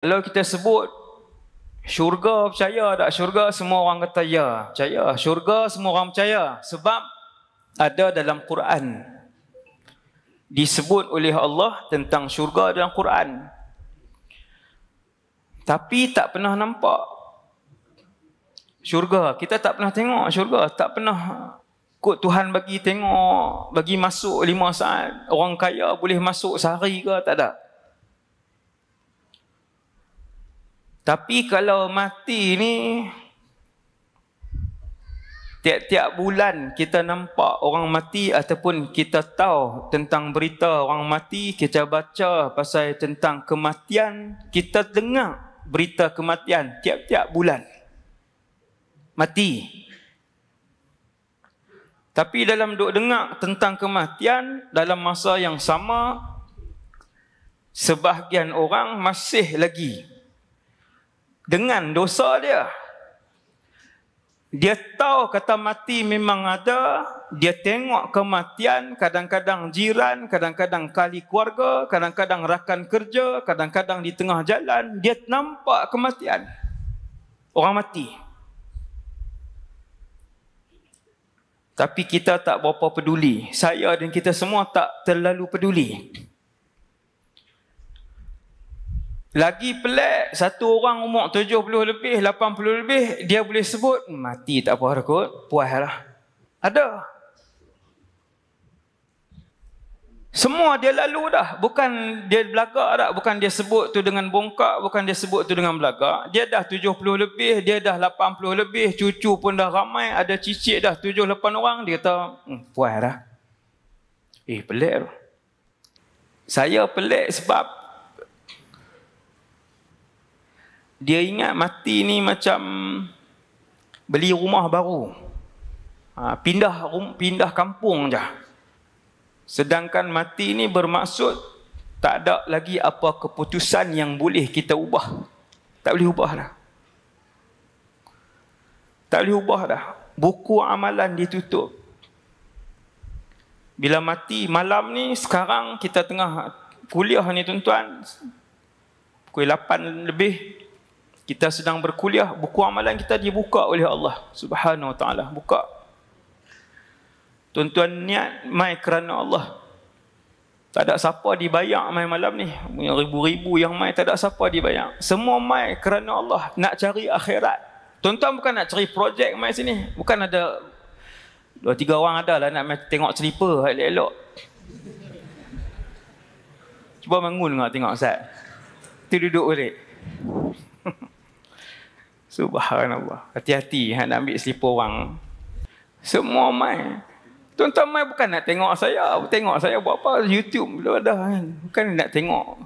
Kalau kita sebut syurga, percaya tak syurga? Semua orang kata ya, percaya. Syurga semua orang percaya. Sebab ada dalam Quran. Disebut oleh Allah tentang syurga dalam Quran. Tapi tak pernah nampak syurga. Kita tak pernah tengok syurga. Tak pernah kot Tuhan bagi tengok, bagi masuk 5 saat. Orang kaya boleh masuk sehari ke? Tak ada. Tapi kalau mati ni, tiap-tiap bulan kita nampak orang mati ataupun kita tahu tentang berita orang mati, kita baca pasal tentang kematian, kita dengar berita kematian tiap-tiap bulan. Mati. Tapi dalam duk dengar tentang kematian, dalam masa yang sama, sebahagian orang masih lagi dengan dosa dia. Dia tahu kata mati memang ada, dia tengok kematian, kadang-kadang jiran, kadang-kadang kali keluarga, kadang-kadang rakan kerja, kadang-kadang di tengah jalan, dia nampak kematian. Orang mati. Tapi kita tak berapa peduli. Saya dan kita semua tak terlalu peduli. Lagi pelik, satu orang umur 70 lebih, 80 lebih, dia boleh sebut, mati tak apa kot, puas lah. Ada. Semua dia lalu dah. Bukan dia belagak dah. Bukan dia sebut tu dengan bongkak, bukan dia sebut tu dengan belagak. Dia dah 70 lebih, dia dah 80 lebih, cucu pun dah ramai, ada cicit dah 7-8 orang, dia kata, puas dah. Pelik tu. Saya pelik sebab dia ingat mati ni macam beli rumah baru. Pindah kampung je. Sedangkan mati ni bermaksud tak ada lagi apa keputusan yang boleh kita ubah. Tak boleh ubah dah. Tak boleh ubah dah. Buku amalan ditutup. Bila mati malam ni, sekarang kita tengah kuliah ni tuan-tuan. Pukul 8 lebih. Kita sedang berkuliah, buku amalan kita dibuka oleh Allah Subhanahu Wa Taala. Buka. Tuan-tuan niat mai kerana Allah. Tak ada siapa dibayar mai malam ni. Ribu-ribu yang mai, tak ada siapa dibayar. Semua mai kerana Allah, nak cari akhirat. Tuan-tuan bukan nak cari projek mai sini. Bukan ada 2-3 orang ada lah nak mai tengok selipar elok-elok. Cuba bangun tengok Ustaz. Tu duduk balik. Subhanallah. Hati-hati nak ambil selipar orang. Semua mai. Tuan-tuan mai bukan nak tengok saya. Tengok saya buat apa. YouTube belum ada kan. Bukan nak tengok.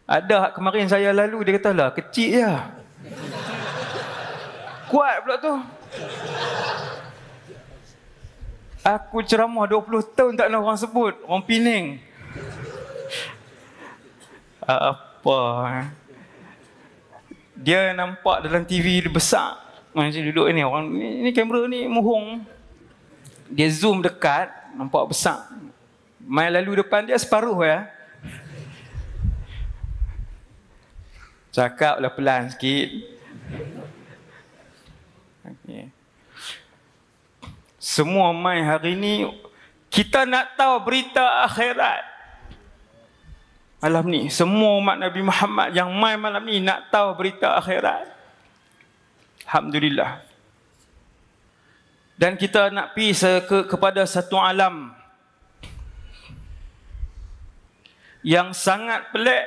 Ada kemarin saya lalu, dia kata lah kecil je. Kuat pula tu. Aku ceramah 20 tahun tak nak orang sebut. Orang Pening. Apa dia nampak dalam TV dia besar. Macam duduk ni, orang ni kamera ni mohong. Dia zoom dekat, nampak besar. Mai lalu depan dia separuh ya. Cakaplah pelan sikit. Okay. Semua mai hari ni kita nak tahu berita akhirat. Malam ni, semua umat Nabi Muhammad yang mai malam ni nak tahu berita akhirat. Alhamdulillah. Dan kita nak pergi kepada satu alam yang sangat pelik.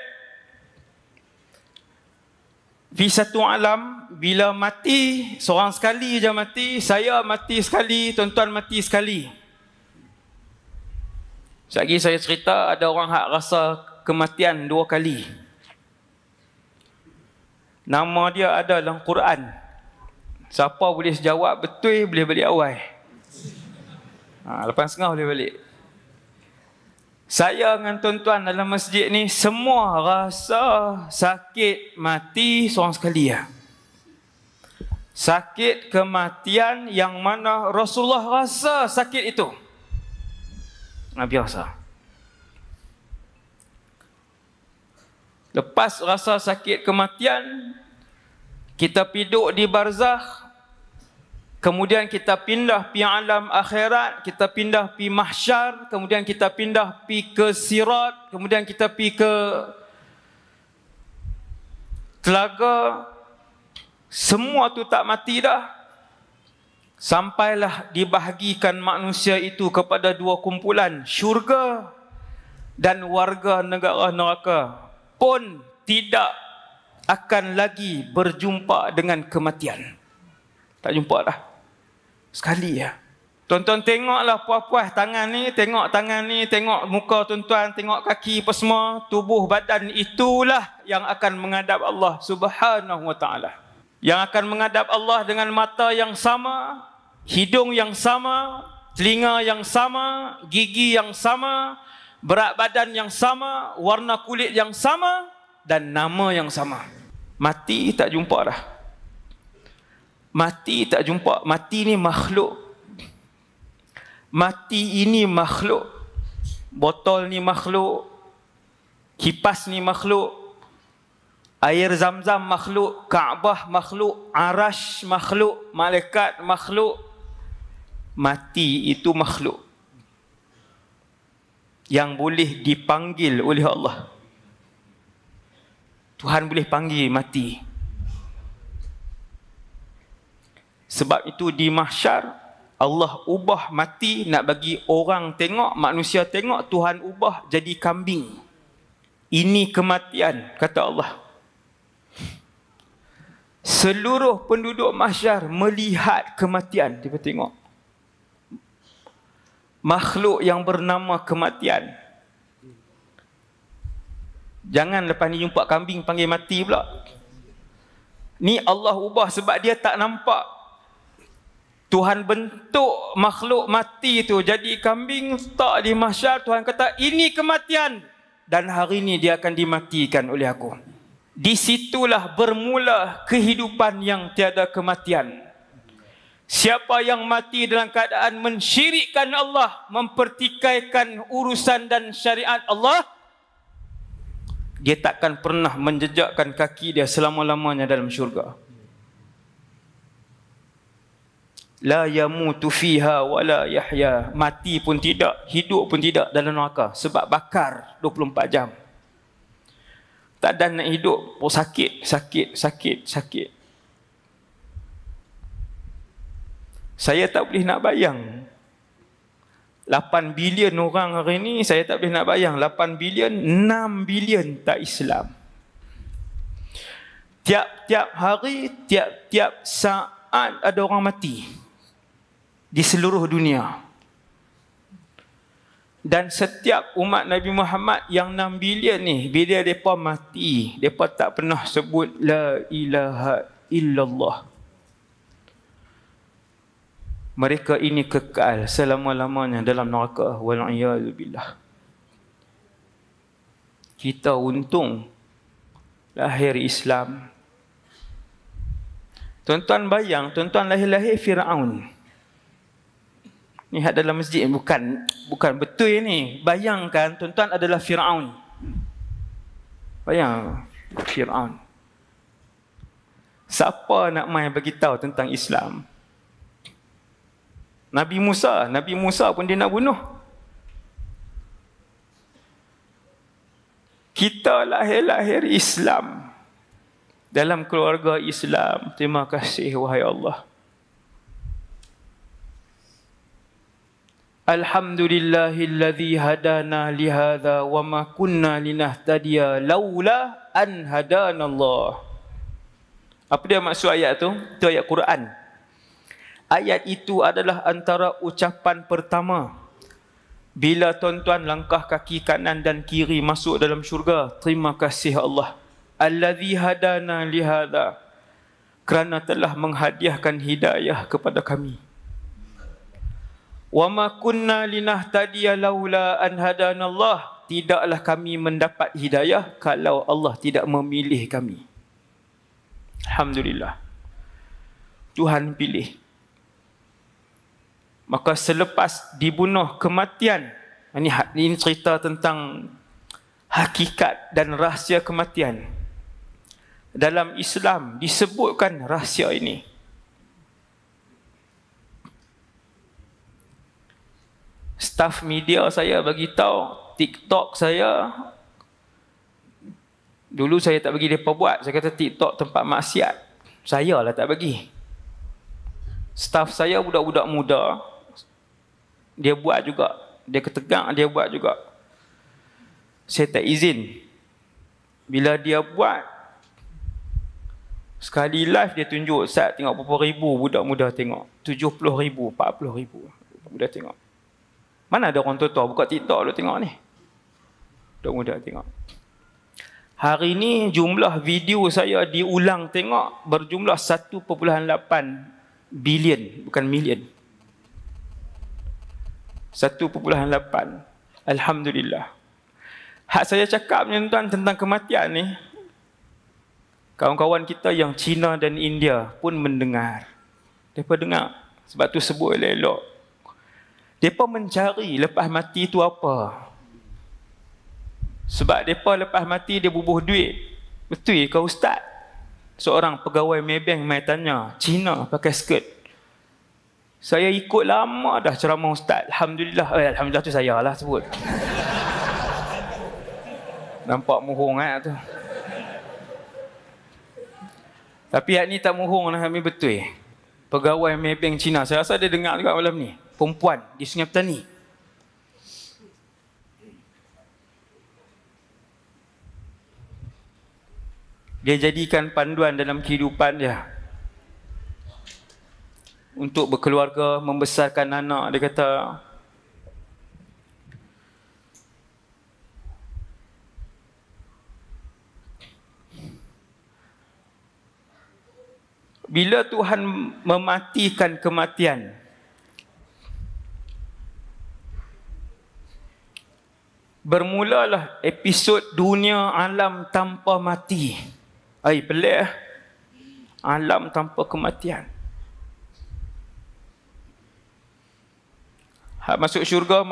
Di satu alam, bila mati, seorang sekali je mati, saya mati sekali, tuan-tuan mati sekali. Sekali saya cerita, ada orang hak rasa kematian 2 kali. Nama dia ada dalam Quran. Siapa boleh jawab betul, boleh balik awal. 8.30 boleh balik. Saya dengan tuan-tuan dalam masjid ni, semua rasa sakit mati seorang sekali ya. Sakit kematian yang mana Rasulullah rasa sakit itu. Biasa. Lepas rasa sakit kematian, kita piduk di barzakh, kemudian kita pindah pi alam akhirat, kita pindah pi mahsyar, kemudian kita pindah pi ke sirat, kemudian kita pi ke telaga. Semua tu tak mati dah. Sampailah dibahagikan manusia itu kepada dua kumpulan, syurga dan warga negara neraka, pun tidak akan lagi berjumpa dengan kematian. Tak jumpa dah. Sekali ya. Tuan-tuan tengoklah puas-puas tangan ni, tengok tangan ni, tengok muka tuan-tuan, tengok kaki apa semua, tubuh badan itulah yang akan menghadap Allah Subhanahu wa taala. Yang akan menghadap Allah dengan mata yang sama, hidung yang sama, telinga yang sama, gigi yang sama, berat badan yang sama, warna kulit yang sama, dan nama yang sama. Mati tak jumpa dah. Mati tak jumpa. Mati ni makhluk. Mati ini makhluk. Botol ni makhluk. Kipas ni makhluk. Air zam-zam makhluk. Kaabah makhluk. Arash makhluk. Malaikat makhluk. Mati itu makhluk yang boleh dipanggil oleh Allah. Tuhan boleh panggil mati. Sebab itu di mahsyar Allah ubah mati nak bagi orang tengok, manusia tengok, Tuhan ubah jadi kambing. Ini kematian, kata Allah. Seluruh penduduk mahsyar melihat kematian. Dia tengok makhluk yang bernama kematian. Jangan lepas ni jumpa kambing panggil mati pula. Ni Allah ubah sebab dia tak nampak. Tuhan bentuk makhluk mati tu jadi kambing, tak di mahsyar. Tuhan kata ini kematian, dan hari ini dia akan dimatikan oleh aku. Di situlah bermula kehidupan yang tiada kematian. Siapa yang mati dalam keadaan mensyirikkan Allah, mempertikaikan urusan dan syariat Allah, dia takkan pernah menjejakkan kaki dia selama-lamanya dalam syurga. La yamutu fiha wa la yahya. Mati pun tidak, hidup pun tidak dalam neraka. Sebab bakar 24 jam. Tak ada nak hidup. Oh, sakit. Saya tak boleh nak bayang. 8 bilion orang hari ini, saya tak boleh nak bayang. 8 bilion, 6 bilion tak Islam. Tiap-tiap hari, tiap-tiap saat ada orang mati. Di seluruh dunia. Dan setiap umat Nabi Muhammad yang 6 bilion ni, bila mereka mati, mereka tak pernah sebut La ilaha illallah. Mereka ini kekal selama-lamanya dalam neraka. Wal'iyadzubillah. Kita untung lahir Islam. Tuan-tuan bayang, tuan-tuan lahir-lahir Fir'aun. Ni dalam masjid, bukan betul ni. Bayangkan tuan-tuan adalah Fir'aun. Bayang Fir'aun. Siapa nak mai bagi tahu tentang Islam? Nabi Musa pun dia nak bunuh. Kita lahir Islam, dalam keluarga Islam. Terima kasih wahai Allah. Alhamdulillahilladzi hadana lihadza wa ma kunna linahtadiya laula an hadanallah. Apa dia maksud ayat tu? Itu ayat Quran. Ayat itu adalah antara ucapan pertama bila tuan-tuan langkah kaki kanan dan kiri masuk dalam syurga. Terima kasih Allah. Alladzi hadana lihadza, kerana telah menghadiahkan hidayah kepada kami. Wa ma kunna linahtadiya laula an hadanallah, tidaklah kami mendapat hidayah kalau Allah tidak memilih kami. Alhamdulillah, Tuhan pilih. Maka selepas dibunuh kematian, ini cerita tentang hakikat dan rahsia kematian. Dalam Islam disebutkan rahsia ini. Staf media saya bagi tahu, TikTok saya, dulu saya tak bagi mereka buat. Saya kata TikTok tempat maksiat. Saya lah tak bagi. Staf saya budak-budak muda, dia buat juga. Dia ketegang, dia buat juga. Saya tak izin. Bila dia buat, sekali live dia tunjuk, Ustaz tengok berapa ribu budak muda tengok. 70,000, 40,000 budak tengok. Mana ada orang tua-tua buka TikTok dia tengok ni? Budak muda tengok. Hari ni jumlah video saya diulang tengok berjumlah 1.8 bilion, bukan million. 1.8. Alhamdulillah. Hak saya cakap tuan tentang kematian ni, kawan-kawan kita yang Cina dan India pun mendengar. Mereka dengar. Sebab tu sebut elok. Mereka mencari lepas mati tu apa. Sebab mereka lepas mati dia bubuh duit. Betul ke Ustaz? Seorang pegawai Maybank mai tanya, Cina pakai skirt. Saya ikut lama dah ceramah Ustaz. Alhamdulillah. Alhamdulillah tu saya lah sebut. Nampak muhung tu. Tapi hak ni tak muhung lah, kami betul. Pegawai Maybank Cina. Saya rasa dia dengar juga malam ni. Perempuan di Sungai Petani. Dia jadikan panduan dalam kehidupan dia. Untuk berkeluarga, membesarkan anak. Dia kata, bila Tuhan mematikan kematian, bermulalah episod dunia alam tanpa mati. Pelik. Alam tanpa kematian. Hak masuk syurga.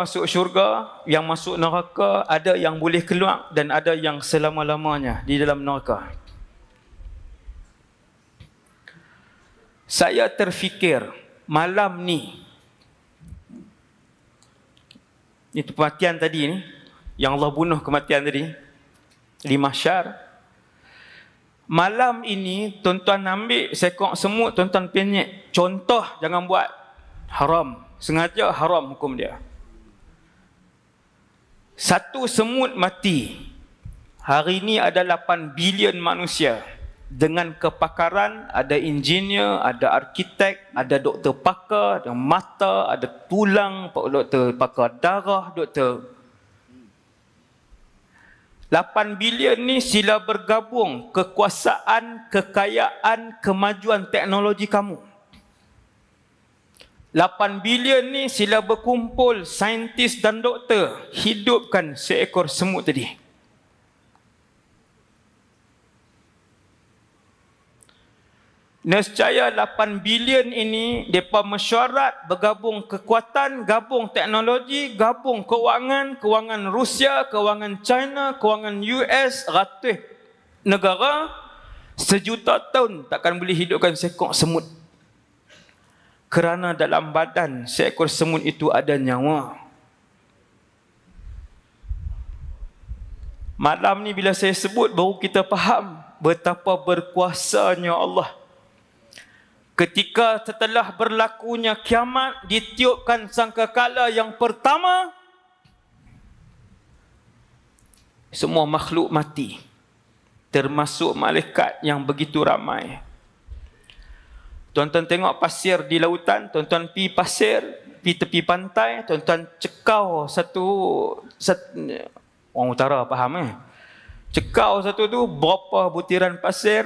Yang masuk neraka, ada yang boleh keluar dan ada yang selama-lamanya di dalam neraka. Saya terfikir malam ni, itu kematian tadi ni, yang Allah bunuh kematian tadi di mahsyar. Malam ini tuan-tuan ambil sekok semut, tuan-tuan penyek. Contoh jangan buat. Haram. Sengaja haram hukum dia. Satu semut mati. Hari ini ada 8 bilion manusia. Dengan kepakaran, ada engineer, ada arkitek, ada doktor pakar, ada mata, ada tulang, doktor pakar darah, doktor. 8 bilion ni sila bergabung kekuasaan, kekayaan, kemajuan teknologi kamu. 8 bilion ni sila berkumpul saintis dan doktor hidupkan seekor semut tadi. Nescaya 8 bilion ini mereka mesyuarat bergabung kekuatan, gabung teknologi, gabung kewangan Rusia, kewangan China, kewangan US, ratus negara, sejuta tahun takkan boleh hidupkan seekor semut. Kerana dalam badan seekor semut itu ada nyawa. Malam ni bila saya sebut baru kita faham betapa berkuasanya Allah. Ketika setelah berlakunya kiamat, ditiupkan sangkakala yang pertama, semua makhluk mati. Termasuk malaikat yang begitu ramai. Tuan-tuan tengok pasir di lautan, tuan-tuan pi pasir, pi tepi pantai, tuan-tuan cekau satu orang utara faham cekau satu tu berapa butiran pasir,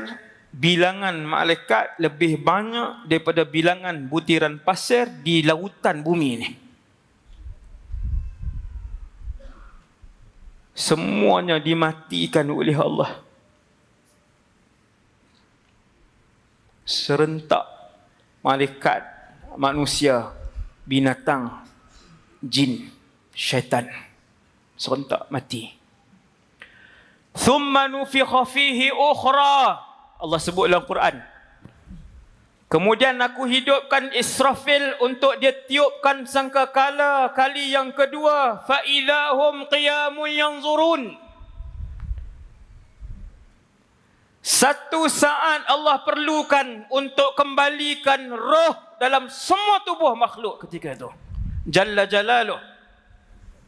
bilangan malaikat lebih banyak daripada bilangan butiran pasir di lautan bumi ni. Semuanya dimatikan oleh Allah. Serentak malaikat, manusia, binatang, jin, syaitan. Serentak mati. Thumma nufikha fihi ukhra. Allah sebut dalam Quran. Kemudian aku hidupkan Israfil untuk dia tiupkan sangkakala kali yang kedua. Fa idahum qiyamun yanzurun. Satu saat Allah perlukan untuk kembalikan roh dalam semua tubuh makhluk ketika itu. Jalla jalaluh.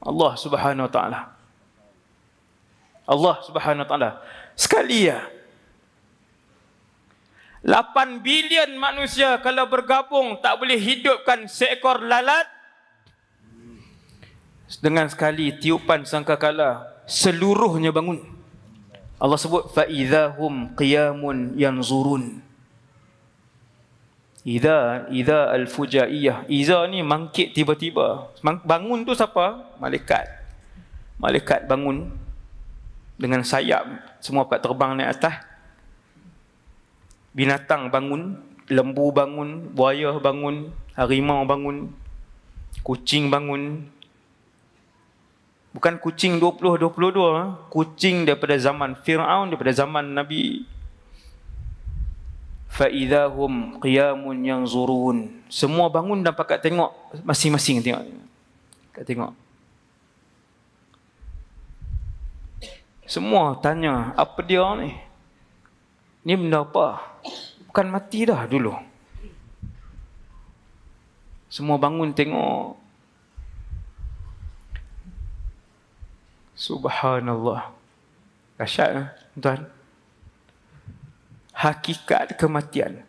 Allah Subhanahu wa taala. Allah Subhanahu wa taala. Sekali ya. 8 bilion manusia kalau bergabung tak boleh hidupkan seekor lalat. Dengan sekali tiupan sangkakala seluruhnya bangun. Allah sebut fa idzahum qiyamun yanzurun. Idza al-fujaiyah. Iza ni mangkit tiba-tiba. Bangun tu siapa? Malaikat. Malaikat bangun dengan sayap, semua dapat terbang naik atas. Binatang bangun, lembu bangun, buaya bangun, harimau bangun, kucing bangun. Bukan kucing 2022, kucing daripada zaman Fir'aun, daripada zaman Nabi. Fa idahum qiyamun yanzurun. Semua bangun dan pakat tengok masing-masing tengok. Tengok. Semua tanya, apa dia ni? Ni benda apa? Bukan mati dah dulu. Semua bangun tengok. Subhanallah. Dahsyat, tuan. Hakikat kematian.